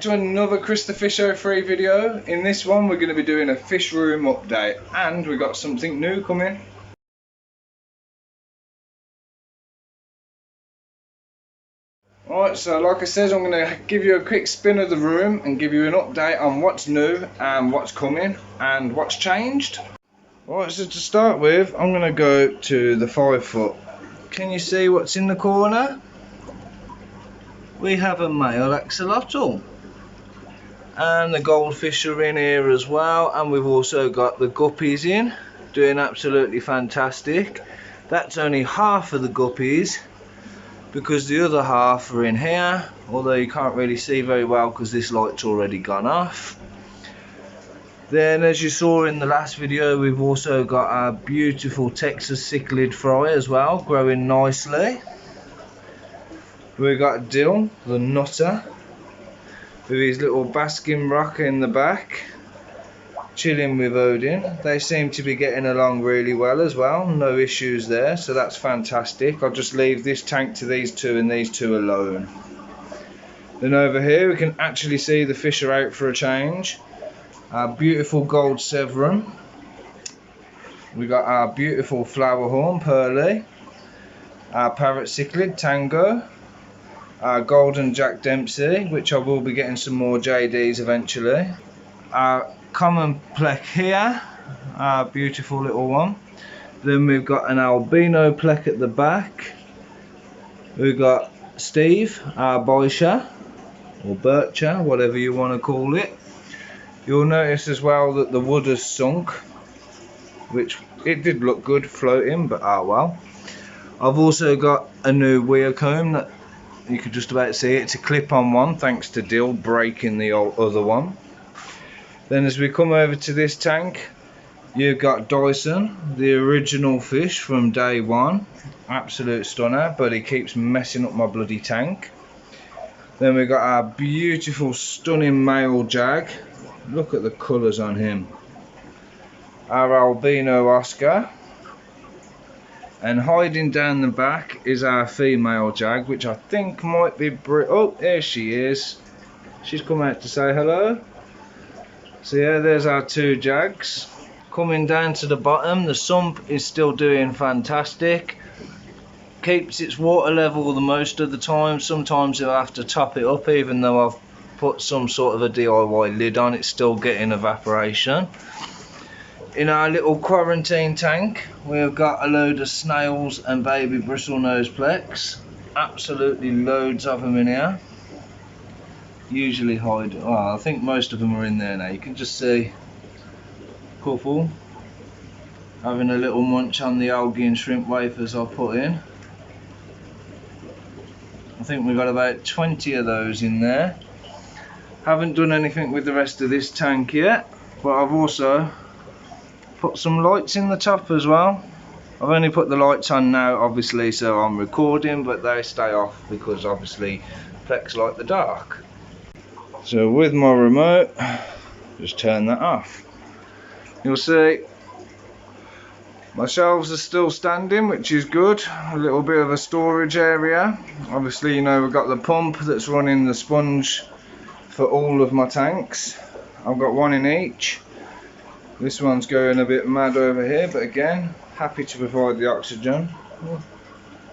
back to another Cichlid Fry video. In this one we're going to be doing a fish room update, and we got something new coming. Alright, so like I said, I'm going to give you a quick spin of the room and give you an update on what's new and what's coming and what's changed. Alright, so to start with, I'm going to go to the 5 foot. Can you see what's in the corner? We have a male axolotl, and the goldfish are in here as well, and we've also got the guppies in, doing absolutely fantastic. That's only half of the guppies, because the other half are in here, although you can't really see very well because this light's already gone off. Then, as you saw in the last video, we've also got our beautiful Texas Cichlid Fry as well, growing nicely. We've got Dill, the nutter, with his little basking rock in the back, chilling with Odin. They seem to be getting along really well as well, no issues there, so that's fantastic. I'll just leave this tank to these two and these two alone. Then over here we can actually see the fish are out for a change. Our beautiful gold Severn. We got our beautiful flowerhorn Pearly, our parrot cichlid Tango, our golden Jack Dempsey, which I will be getting some more JDs eventually. Our common plec here, our beautiful little one. Then we've got an albino plec at the back. We've got Steve, our Boisha, or Bircher, whatever you want to call it. You'll notice as well that the wood has sunk, which it did look good floating, but well. I've also got a new weir comb that you could just about see it. It's a clip-on one, thanks to Dill breaking the old other one. Then as we come over to this tank, you've got Dyson, the original fish from day one. Absolute stunner, but he keeps messing up my bloody tank. Then we've got our beautiful, stunning male jag. Look at the colours on him. Our albino Oscar. And hiding down the back is our female jag, which I think might be oh, there she is. She's come out to say hello. So yeah, there's our two jags. Coming down to the bottom, the sump is still doing fantastic. Keeps its water level the most of the time. Sometimes you'll have to top it up, even though I've put some sort of a DIY lid on, it's still getting evaporation. In our little quarantine tank, we've got a load of snails and baby bristlenose plex. Absolutely loads of them in here. Usually hide, well, I think most of them are in there now. You can just see a couple having a little munch on the algae and shrimp wafers I put in. I think we've got about 20 of those in there. Haven't done anything with the rest of this tank yet, but I've also put some lights in the top as well. I've only put the lights on now, obviously, so I'm recording, but they stay off because obviously plex like the dark. So with my remote, just turn that off. You'll see my shelves are still standing, which is good. A little bit of a storage area. Obviously, you know, we've got the pump that's running the sponge for all of my tanks. I've got one in each. This one's going a bit mad over here, but again, happy to provide the oxygen.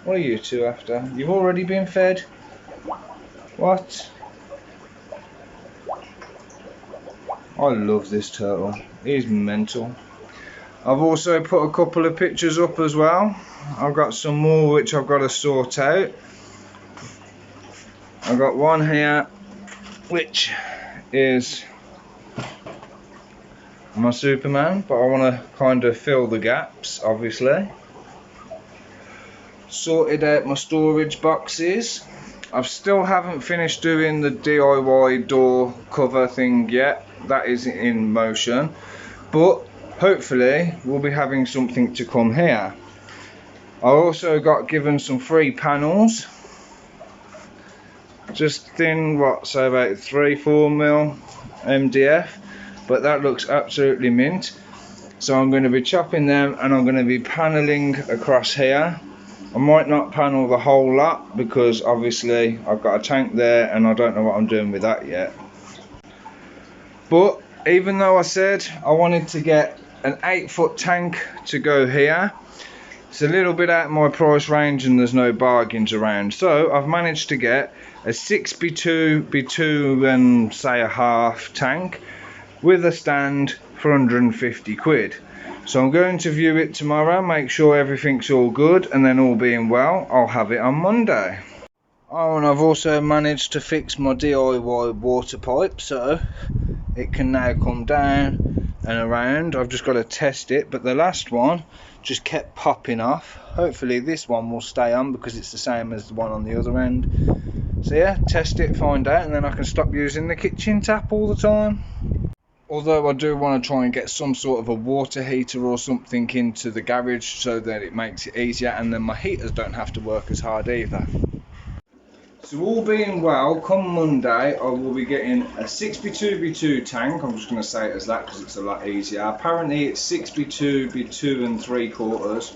What are you two after? You've already been fed? What? I love this turtle. He's mental. I've also put a couple of pictures up as well. I've got some more which I've got to sort out. I've got one here which is my Superman, but I want to kind of fill the gaps, obviously. Sorted out my storage boxes. I still haven't finished doing the DIY door cover thing yet. That is in motion, but hopefully we'll be having something to come here. I also got given some free panels, just thin, what, so about 3-4mm MDF. But that looks absolutely mint. So I'm going to be chopping them and I'm going to be paneling across here. I might not panel the whole lot because obviously I've got a tank there and I don't know what I'm doing with that yet. But even though I said I wanted to get an 8-foot tank to go here, it's a little bit out of my price range and there's no bargains around. So I've managed to get a 6x2 and say a half tank with a stand for 150 quid. So I'm going to view it tomorrow, make sure everything's all good, and then all being well, I'll have it on Monday. Oh, and I've also managed to fix my DIY water pipe, so it can now come down and around. I've just got to test it, but the last one just kept popping off. Hopefully this one will stay on because it's the same as the one on the other end. So yeah, test it, find out, and then I can stop using the kitchen tap all the time. Although I do want to try and get some sort of a water heater or something into the garage so that it makes it easier, and then my heaters don't have to work as hard either. So all being well, come Monday I will be getting a 6x2x2 tank. I'm just going to say it as that because it's a lot easier. Apparently it's 6x2x2 and 3/4,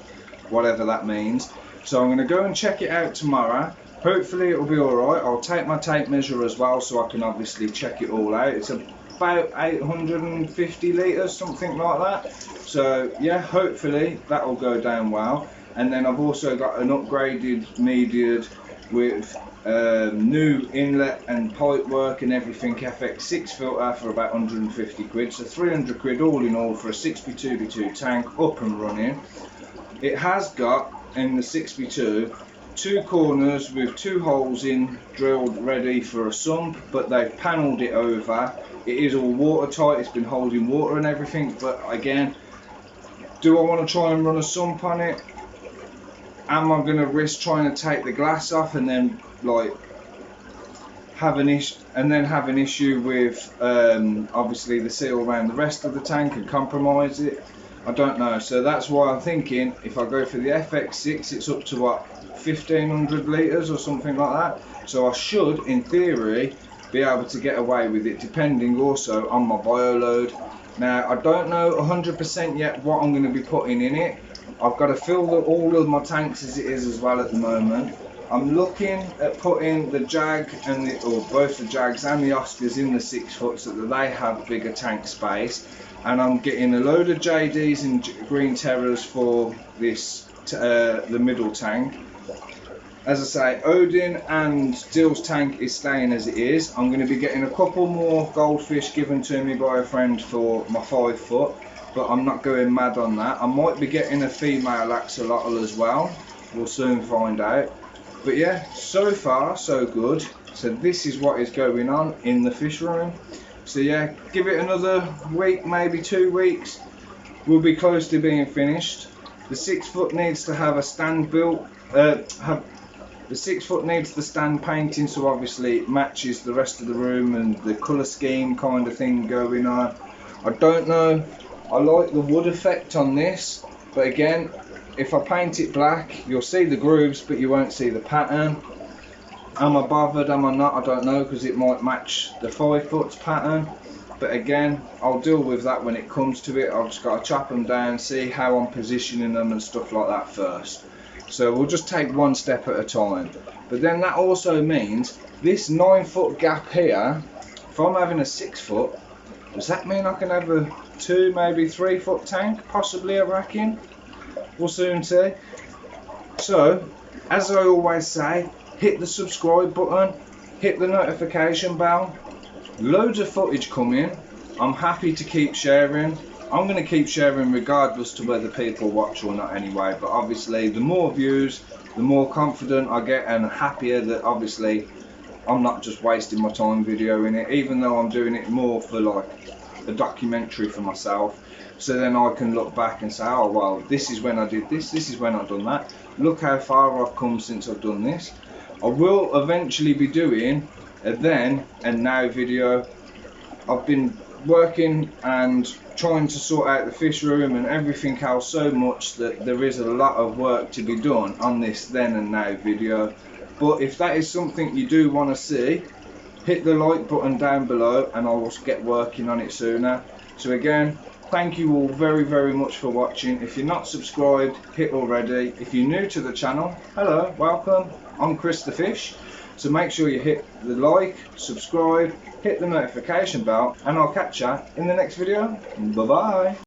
whatever that means. So I'm going to go and check it out tomorrow. Hopefully it'll be alright. I'll take my tape measure as well so I can obviously check it all out. It's about 850 litres, something like that. So yeah, hopefully that'll go down well. And then I've also got an upgraded media with new inlet and pipe work and everything, FX6 filter for about 150 quid, so 300 quid all in all for a 6x2x2 tank up and running. It has got, in the 6x2, 2 corners with 2 holes in, drilled ready for a sump, but they've panelled it over. It is all watertight, it's been holding water and everything, but again, do I want to try and run a sump on it? Am I going to risk trying to take the glass off and then like have an issue with obviously the seal around the rest of the tank and compromise it? I don't know. So that's why I'm thinking if I go for the FX6, it's up to what, 1500 litres or something like that. So I should, in theory, be able to get away with it, depending also on my bioload. Now I don't know 100% yet what I'm going to be putting in it. I've got to fill all of my tanks as it is as well at the moment. I'm looking at putting the Jag and both the Jags and the Oscars in the 6-foot so that they have bigger tank space. And I'm getting a load of JDs and Green Terrors for this the middle tank. As I say, Odin and Dill's tank is staying as it is. I'm going to be getting a couple more goldfish given to me by a friend for my 5-foot. But I'm not going mad on that. I might be getting a female axolotl as well. We'll soon find out. But yeah, so far so good. So this is what is going on in the fish room. So yeah, give it another week, maybe 2 weeks. We'll be close to being finished. The 6-foot needs to have a stand built. The 6-foot needs the stand painting, so obviously it matches the rest of the room and the colour scheme kind of thing going on. I don't know. I like the wood effect on this, but again, if I paint it black, you'll see the grooves, but you won't see the pattern. Am I bothered? Am I not? I don't know, because it might match the 5-foot's pattern. But again, I'll deal with that when it comes to it. I've just got to chop them down, see how I'm positioning them and stuff like that first. So we'll just take one step at a time. But then that also means this 9-foot gap here, if I'm having a 6-foot, does that mean I can have a 2, maybe 3-foot tank? Possibly, I reckon. We'll soon see. So, as I always say, hit the subscribe button, hit the notification bell. Loads of footage coming. I'm happy to keep sharing. I'm going to keep sharing regardless to whether people watch or not anyway. But obviously, the more views, the more confident I get and happier that obviously I'm not just wasting my time videoing it, even though I'm doing it more for like a documentary for myself, so then I can look back and say, oh well, this is when I did this, this is when I've done that, look how far I've come since I've done this. I will eventually be doing a then and now video. I've been working and trying to sort out the fish room and everything else so much that there is a lot of work to be done on this then and now video. But if that is something you do want to see, hit the like button down below and I will get working on it sooner. So again, thank you all very, very much for watching. If you're not subscribed, hit already. If you're new to the channel, hello, welcome. I'm Chris the Fish. So make sure you hit the like, subscribe, hit the notification bell, and I'll catch you in the next video. Bye bye.